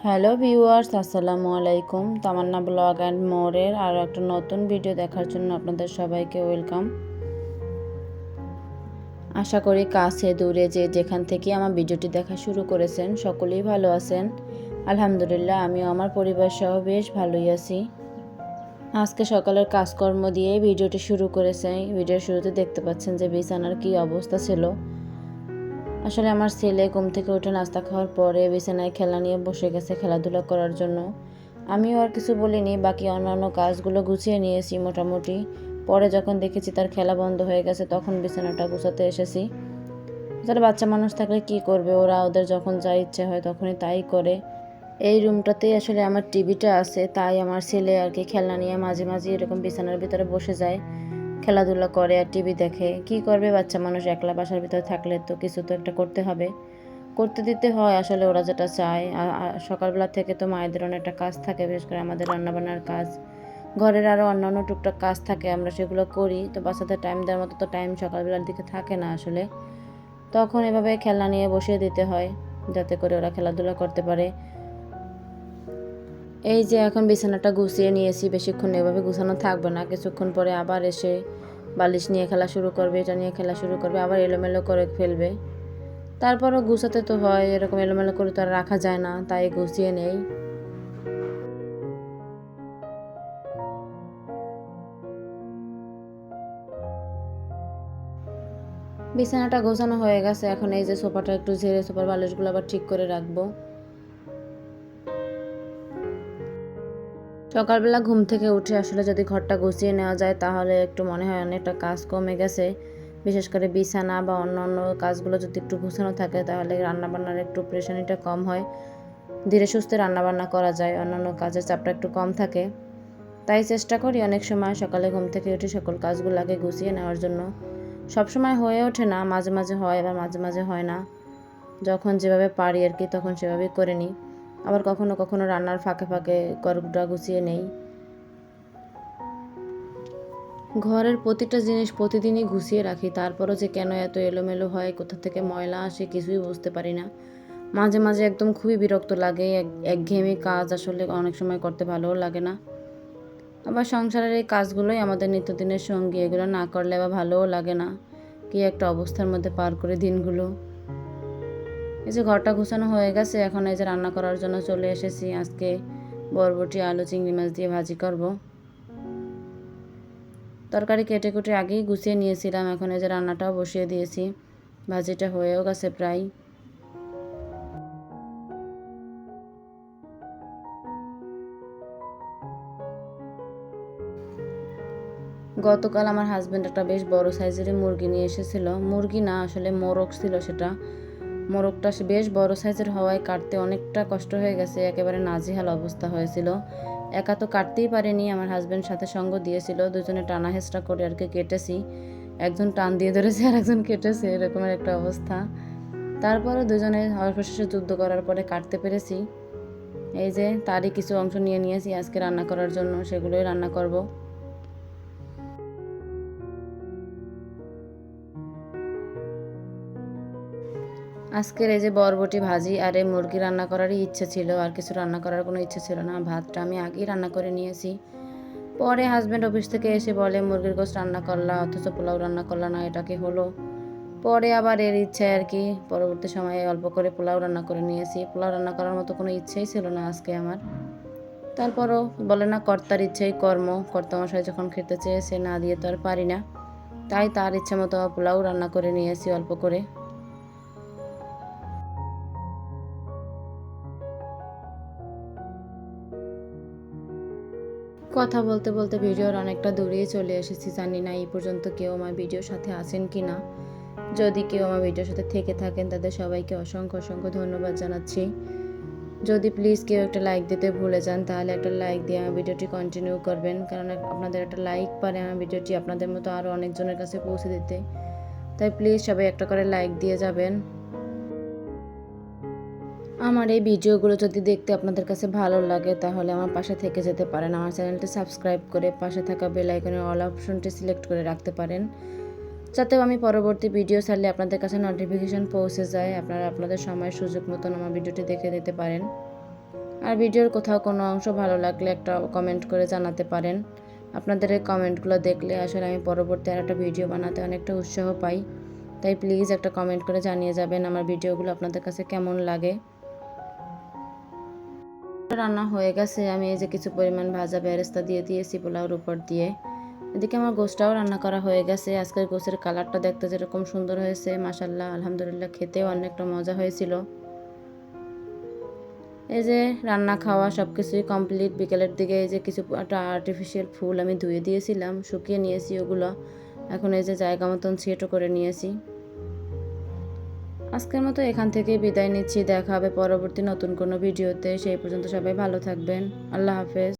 Hello viewers, আসসালামু আলাইকুম। তামান্না blog and মোরের আরও একটা নতুন ভিডিও দেখার জন্য আপনাদের সবাইকে ওয়েলকাম। আশা করি কাছে দূরে যেখান থেকে আমার ভিডিওটি দেখা শুরু করেছেন সকলেই ভালো আছেন। আলহামদুলিল্লাহ, আমিও আমার পরিবার সহ বেশ ভালোই আছি। আজকে সকালের কাজকর্ম দিয়ে ভিডিওটি শুরু করেছে। ভিডিওর শুরুতে দেখতে পাচ্ছেন যে বিছানার কী অবস্থা ছিল। আসলে আমার ছেলে ঘুম থেকে উঠে নাস্তা খাওয়ার পরে বিছানায় খেলা নিয়ে বসে গেছে খেলাধুলা করার জন্য। আমিও আর কিছু বলিনি, বাকি অন্যান্য কাজগুলো গুছিয়ে নিয়েছি মোটামুটি। পরে যখন দেখেছি তার খেলা বন্ধ হয়ে গেছে তখন বিছানাটা গুছাতে এসেছি। তারা বাচ্চা মানুষ থাকলে কি করবে, ওদের যখন যা ইচ্ছে হয় তখনই তাই করে। এই রুমটাতেই আসলে আমার টিভিটা আছে, তাই আমার ছেলে আর কি খেলনা নিয়ে মাঝে মাঝে এরকম বিছানার ভিতরে বসে যায়, খেলাধুলা করে আর টিভি দেখে। কি করবে বাচ্চা মানুষ, একলা বাসার ভিতরে থাকলে তো কিছু তো একটা করতে হবে, করতে দিতে হয় আসলে ওরা যেটা চায়। সকালবেলা থেকে তো মায়েদের অনেকটা কাজ থাকে, বিশেষ করে আমাদের রান্নাবান্নার কাজ, ঘরের আরও অন্যান্য টুকটাক কাজ থাকে, আমরা সেগুলো করি। তো বাচ্চাদের টাইম দেওয়ার মতো তো টাইম সকালবেলার দিকে থাকে না আসলে। তখন এভাবে খেলনা নিয়ে বসিয়ে দিতে হয় যাতে করে ওরা খেলাধুলা করতে পারে। এই যে এখন বিছানাটা গুছিয়ে নিয়েছি, বেশিক্ষণ এভাবে গুছানো থাকবে না, কিছুক্ষণ পরে আবার এসে বালিশ নিয়ে খেলা শুরু করবে, এটা নিয়ে খেলা শুরু করবে, আবার এলোমেলো করে ফেলবে। তারপরও গুছাতে তো হয়, এরকম এলোমেলো করে তো আর রাখা যায় না, তাই গুছিয়ে নেই। বিছানাটা গোছানো হয়ে গেছে, এখন এই যে সোফাটা একটু ঝেড়ে সোফার বালিশগুলো আবার ঠিক করে রাখবো। সকালবেলা ঘুম থেকে উঠে আসলে যদি ঘরটা গুছিয়ে নেওয়া যায় তাহলে একটু মনে হয় অনেকটা কাজ কমে গেছে। বিশেষ করে বিছানা বা অন্য কাজগুলো যদি একটু গুছানো থাকে তাহলে রান্নাবান্নার একটু প্রেশানিটা কম হয়, ধীরে সুস্থে রান্নাবান্না করা যায়, অন্যান্য কাজের চাপটা একটু কম থাকে। তাই চেষ্টা করি অনেক সময় সকালে ঘুম থেকে উঠে সকল কাজগুলো আগে গুছিয়ে নেওয়ার জন্য। সব সময় হয়ে ওঠে না, মাঝে মাঝে হয়, আবার মাঝে মাঝে হয় না। যখন যেভাবে পারি আর কি তখন সেভাবেই করে নিই। আবার কখনো কখনো রান্নার ফাঁকে ফাঁকে ঘরটা গুছিয়ে নেই। ঘরের প্রতিটা জিনিস প্রতিদিনই গুছিয়ে রাখি, তারপরও যে কেন এত এলোমেলো হয়, কোথা থেকে ময়লা আসে কিছুই বুঝতে পারি না। মাঝে মাঝে একদম খুবই বিরক্ত লাগে, একঘেয়েমি কাজ আসলে অনেক সময় করতে ভালোও লাগে না। আবার সংসারের এই কাজগুলোই আমাদের নিত্যদিনের সঙ্গী, এগুলো না করলে আবার ভালোও লাগে না। কি একটা অবস্থার মধ্যে পার করে দিনগুলো। এই যে ঘরটা গুছানো হয়ে গেছে, এখন এই যে রান্না করার জন্য চলে এসেছি। আজকে বরবটি আলু চিংড়ি মাছ দিয়ে ভাজি করব। তরকারি কেটে কুটে আগেই গুছিয়ে নিয়েছিলাম, এখন এই যে রান্নাটাও বসিয়ে দিয়েছি, ভাজিটা হয়েও গেছে প্রায়। গতকাল আমার হাজব্যান্ড একটা বেশ বড় সাইজের মুরগি নিয়ে এসেছিল, মুরগি না আসলে মোরগ ছিল সেটা। মোরগটা বেশ বড় সাইজের হওয়ায় কাটতে অনেকটা কষ্ট হয়ে গেছে, একেবারে নাজেহাল অবস্থা হয়েছিল। একা তো কাটতেই পারিনি, আমার হাজব্যান্ড সাথে সঙ্গ দিয়েছিল, দুজনে টানা হেঁচড়া করে আর কি কেটেছি। একজন টান দিয়ে ধরেছে আর একজন কেটেছে, এরকমের একটা অবস্থা। তারপরও দুজনে অবশেষে যুদ্ধ করার পরে কাটতে পেরেছি। এই যে তারই কিছু অংশ নিয়ে নিয়েছি আজকে রান্না করার জন্য, সেগুলোই রান্না করব। আজকের এই যে বরবটি ভাজি আর এই মুরগি রান্না করারই ইচ্ছে ছিল, আর কিছু রান্না করার কোনো ইচ্ছে ছিল না। ভাতটা আমি আগেই রান্না করে নিয়েছি। পরে হাজব্যান্ড অফিস থেকে এসে বলে মুরগির গোশত রান্না করলা অথচ পোলাও রান্না করলা না, এটা কি হলো? পরে আবার এর ইচ্ছায় আর কি পরবর্তী সময়ে অল্প করে পোলাও রান্না করে নিয়েছি। পোলাও রান্না করার মতো কোনো ইচ্ছেই ছিল না আজকে আমার। তারপরও বলে না, কর্তার ইচ্ছেই কর্ম, কর্তামশাই যখন খেতে চেয়েছে না দিয়ে তো আর পারি না। তাই তার ইচ্ছে মতো পোলাও রান্না করে নিয়েছি অল্প করে। কথা বলতে বলতে ভিডিওর অনেকটা দূরেই চলে এসেছি, জানি না এই পর্যন্ত কেউ আমার ভিডিওর সাথে আছেন কি না। যদি কেউ আমার ভিডিওর সাথে থেকে থাকেন তাদের সবাইকে অসংখ্য অসংখ্য ধন্যবাদ জানাচ্ছি। যদি প্লিজ কেউ একটা লাইক দিতে ভুলে যান তাহলে একটা লাইক দিয়ে আমার ভিডিওটি কন্টিনিউ করবেন, কারণ আপনাদের একটা লাইক পারে আমার ভিডিওটি আপনাদের মতো আরও অনেকজনের কাছে পৌঁছে দিতে। তাই প্লিজ সবাই একটা করে লাইক দিয়ে যাবেন। আমার এই ভিডিওগুলো যদি দেখতে আপনাদের কাছে ভালো লাগে তাহলে আমার পাশে থেকে যেতে পারেন, আমার চ্যানেলটি সাবস্ক্রাইব করে পাশে থাকা বেল আইকনের অল অপশনটি সিলেক্ট করে রাখতে পারেন, যাতে আমি পরবর্তী ভিডিও ছাড়লে আপনাদের কাছে নোটিফিকেশন পৌঁছে যায়, আপনারা আপনাদের সময় সুযোগ মতন আমার ভিডিওটি দেখে নিতে পারেন। আর ভিডিওর কোথাও কোনো অংশ ভালো লাগলে একটা কমেন্ট করে জানাতে পারেন। আপনাদের এই কমেন্টগুলো দেখলে আসলে আমি পরবর্তী আর একটা ভিডিও বানাতে অনেকটা উৎসাহ পাই। তাই প্লিজ একটা কমেন্ট করে জানিয়ে যাবেন আমার ভিডিওগুলো আপনাদের কাছে কেমন লাগে। রান্না হয়ে গেছে, আমি এই যে কিছু পরিমাণ ভাজা বেরেস্তা দিয়ে দিয়েছি পোলাওর উপর দিয়ে। এদিকে আমার গোশটাও রান্না করা হয়ে গেছে। আজকের গোশের কালারটা দেখতে যেরকম সুন্দর হয়েছে, মাশাল্লাহ আলহামদুলিল্লাহ খেতেও অনেকটা মজা হয়েছিল। এই যে রান্না খাওয়া সব কিছুই কমপ্লিট। বিকেলের দিকে এই যে কিছু একটা আর্টিফিশিয়াল ফুল আমি ধুয়ে দিয়েছিলাম, শুকিয়ে নিয়েছি ওগুলো। এখন এই যে জায়গা মতন সেটও করে নিয়েছি। আজকের মতো এখান থেকে বিদায় নিচ্ছি। দেখা হবে পরবর্তী নতুন কোনো ভিডিওতে। সেই পর্যন্ত সবাই ভালো থাকবেন। আল্লাহ হাফেজ।